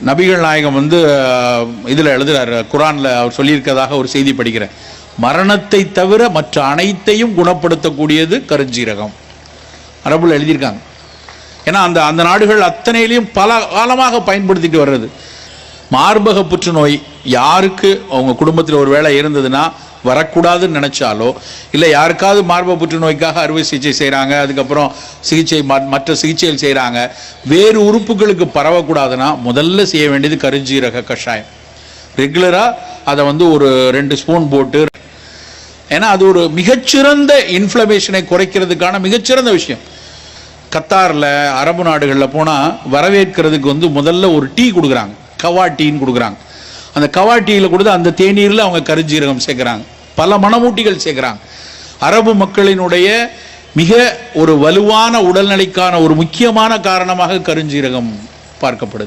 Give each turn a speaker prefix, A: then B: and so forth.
A: நபிகள் நாயகம் இதில் எழுதுறாரு, குரானில் அவர் சொல்லியிருக்கிறதாக ஒரு செய்தி படிக்கிறேன். மரணத்தை தவிர மற்ற அனைத்தையும் குணப்படுத்தக்கூடியது கருஞ்சீரகம். அரபுல எழுதியிருக்காங்க. ஏன்னா அந்த அந்த நாடுகள் அத்தனையிலையும் பல காலமாக பயன்படுத்திட்டு வர்றது. மார்பக புற்றுநோய் யாருக்கு அவங்க குடும்பத்தில் ஒரு வேளை இருந்ததுன்னா வரக்கூடாதுன்னு நினைச்சாலோ, இல்லை யாருக்காவது மார்பக புற்றுநோய்க்காக அறுவை சிகிச்சை செய்கிறாங்க, அதுக்கப்புறம் மற்ற சிகிச்சைகள் செய்கிறாங்க, வேறு உறுப்புகளுக்கு பரவக்கூடாதுன்னா முதல்ல செய்ய வேண்டியது கருஞ்சீரக கஷாயம். ரெகுலராக அதை ஒரு 2 ஸ்பூன் போட்டு, ஏன்னா அது ஒரு மிகச்சிறந்த இன்ஃப்ளமேஷனை குறைக்கிறதுக்கான மிகச்சிறந்த விஷயம். கத்தாரில் அரபு நாடுகளில் போனால் வரவேற்கிறதுக்கு முதல்ல ஒரு டீ கொடுக்குறாங்க, கவா டீன்னு கொடுக்குறாங்க. அந்த கவா டீயில் கொடுத்து அந்த தேநீரில் அவங்க கருஞ்சீரகம் சேர்க்குறாங்க, பல மணமூட்டிகள் சேர்க்குறாங்க. அரபு மக்களினுடைய மிக ஒரு வலுவான உடல்நிலைக்கான ஒரு முக்கியமான காரணமாக கருஞ்சீரகம் பார்க்கப்படுது.